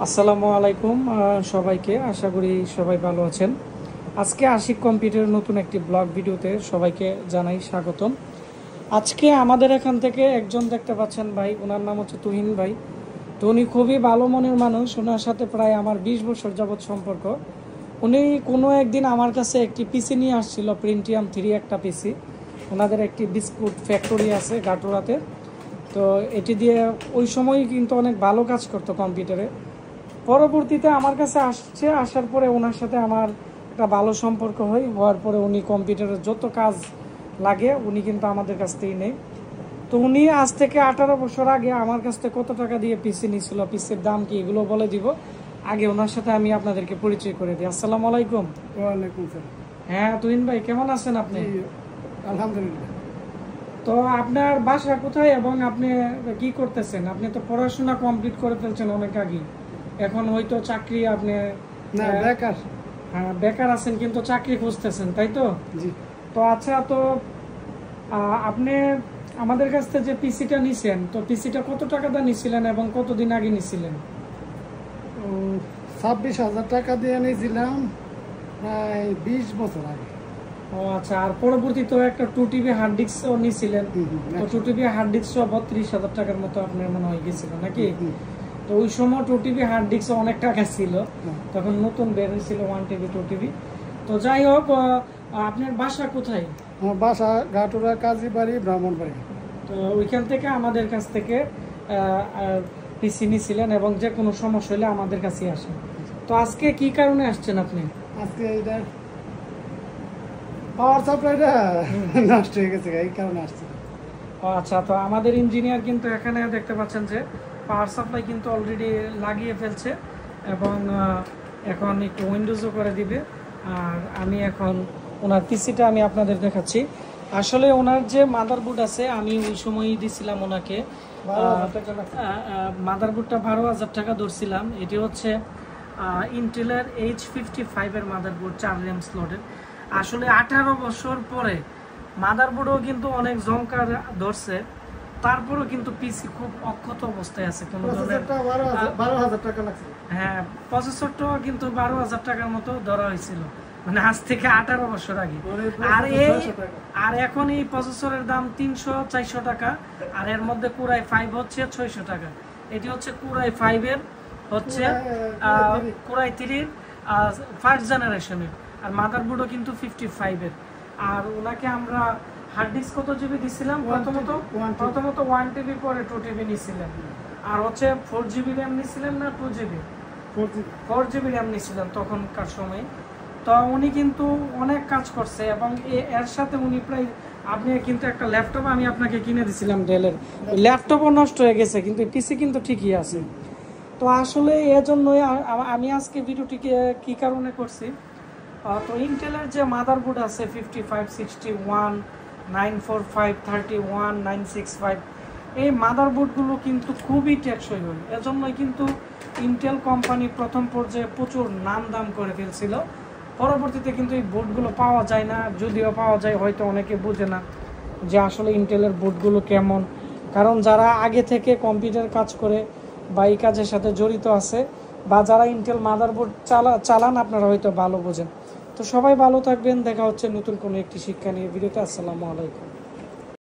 আসসালামু আলাইকুম সবাইকে, আশা করি সবাই ভালো আছেন। আজকে আশিক কম্পিউটারের নতুন একটি ব্লগ ভিডিওতে সবাইকে জানাই স্বাগতম। আজকে আমাদের এখান থেকে একজন দেখতে পাচ্ছেন ভাই, ওনার নাম হচ্ছে তুহিন ভাই। তো উনি খুবই ভালো মনের মানুষ, ওনার সাথে প্রায় আমার 20 বছর যাবৎ সম্পর্ক। উনি কোনো একদিন আমার কাছে একটি পিসি নিয়ে আসছিল, প্রিন্টিয়াম 3 একটা পিসি। ওনাদের একটি বিস্কুট ফ্যাক্টরি আছে গাটুরাতে। তো এটি দিয়ে ওই সময় কিন্তু অনেক ভালো কাজ করতো কম্পিউটারে। পরবর্তীতে আমার কাছে আসার পরে ওনার সাথে আমার একটা ভালো সম্পর্ক হওয়ার পরে উনি কম্পিউটারের যত কাজ লাগে উনি কিন্তু আমাদের কাছ থেকেই নেই। তো উনি আজ থেকে 18 বছর আগে আমার কাছ থেকে কত টাকা দিয়ে পিসি নিয়েছিল, পিসির দাম কি, এগুলো বলে দিব। আগে ওনার সাথে আমি আপনাদেরকে পরিচয় করে দিই। আসসালামু আলাইকুম। ওয়ালাইকুম সালাম। হ্যাঁ তুহিন ভাই, কেমন আছেন আপনি? আলহামদুলিল্লাহ। তো আপনার বাসা কোথায় এবং আপনি কি করতেছেন? আপনি তো পড়াশোনা কমপ্লিট করে ফেলছেন অনেক আগে, এখন হয়তো চাকরি আপনি না, বেকার। হ্যাঁ বেকার আছেন কিন্তু চাকরি খুঁজতেছেন, তাই তো? জি। তো আচ্ছা, তো আপনি আমাদের কাছ থেকে যে পিসিটা নিছেন, তো পিসিটা কত টাকা দিয়ে নিছিলেন এবং কতদিন আগে নিছিলেন? 26,000 টাকা দিয়ে নিয়েছিলাম প্রায় 20 বছর আগে। ও আচ্ছা, আর পরবর্তীতে একটা 2 টিবি হার্ড ডিস্কও নিছিলেন। তো 2 টিবি হার্ড ডিস্কও 32,000 টাকার মতো আপনার মনে হয় গেছিল নাকি? তো ওই সময় 2 টিবি হার্ড ডিস্ক অনেক টাকা ছিল, তখন নতুন বের হয়েছিল 1 টিবি 2 টিবি। তো যাই হোক, আপনার বাসা কোথায়? আমার বাসা ঘাটুরা, কাজীবাড়ি, ব্রাহ্মণবাড়ি। তো ওইখান থেকে আমাদের কাছ থেকে পিসি নিছিলেন এবং যে কোনো সমস্যা হলে আমাদের কাছে আসেন। তো আজকে কি কারণে আসছেন আপনি? আজকে এইটা পাওয়ার সাপ্লাইটা নষ্ট হয়ে গেছে, এই কারণে আসছে। ও আচ্ছা, তো আমাদের ইঞ্জিনিয়ার কিন্তু এখানে দেখতে পাচ্ছেন যে পাওয়ার সাপ্লাই কিন্তু অলরেডি লাগিয়ে ফেলছে এবং এখন একটু উইন্ডোজও করে দিবে। আর আমি এখন ওনার পিসিটা আমি আপনাদের দেখাচ্ছি। আসলে ওনার যে মাদারবোর্ড আছে আমি ওই সময়ই দিছিলাম ওনাকে, মাদারবোর্ডটা 12,000 টাকা ধরছিলাম। এটি হচ্ছে ইন্টেলের H55 এর মাদারবোর্ড, 4 RAM স্লটের। আসলে 18 বছর পরে মাদারবোর্ডও কিন্তু অনেক জংকার ধরছে, তারপরেও কিন্তু পিসি খুব অক্ষত অবস্থায় আছে। কোনো ধরনের 12,000 টাকা লাগছে। হ্যাঁ, প্রসেসরটাও কিন্তু 12,000 টাকার মতো ধরা হয়েছিল, মানে আজ থেকে 18 বছর আগে। আর এখন এই প্রসেসরের দাম 300-400 টাকা, আর এর মধ্যে কুরাই 5 হচ্ছে 600 টাকা। এটি হচ্ছে কুরাই 5 এর, হচ্ছে কুরাই 3 ফার্স্ট জেনারেশনের, আর মাদারবোর্ডও কিন্তু 55 এর। আর ওনাকে আমরা হার্ড ডিস্ক কত জিবি দিছিলাম? প্রথমত 1 টিবি, পরে 2 টিবি নিছিলেন। আর হচ্ছে 4 জিবি র্যাম নিছিলেন না 2 জিবি? 4 জিবি র্যাম নিছিলেন তখনকার সময়। তো উনি কিন্তু অনেক কাজ করছে এবং এর সাথে উনি প্রায়, আপনি কিন্তু একটা ল্যাপটপ আমি আপনাকে কিনে দিছিলাম ডেলের, ল্যাপটপও নষ্ট হয়ে গেছে কিন্তু পিসি কিন্তু ঠিকই আছে। তো আসলে এজন্যই আমি আজকে ভিডিওটিকে কি কারণে করছি, তো ইন্টেলের যে মাদারবোর্ড আছে 55, 61, 945, 31, 965, এই মাদারবোর্ডগুলো কিন্তু খুবই টেকসই হয়। এজন্যই কিন্তু ইন্টেল কোম্পানি প্রথম পর্যায়ে প্রচুর নাম দাম করে ফেলছিল। পরবর্তীতে কিন্তু এই বোর্ডগুলো পাওয়া যায় না, যদিও পাওয়া যায় হয়তো অনেকে বোঝে না যে আসলে ইন্টেলের বোর্ডগুলো কেমন। কারণ যারা আগে থেকে কম্পিউটার কাজ করে বা এই কাজের সাথে জড়িত আছে বা যারা ইন্টেল মাদারবোর্ড চালান আপনারা হয়তো ভালো বোঝেন। তো সবাই ভালো থাকবেন, দেখা হচ্ছে নতুন কোনো একটি শিক্ষা নিয়ে ভিডিওতে। আসসালামু আলাইকুম।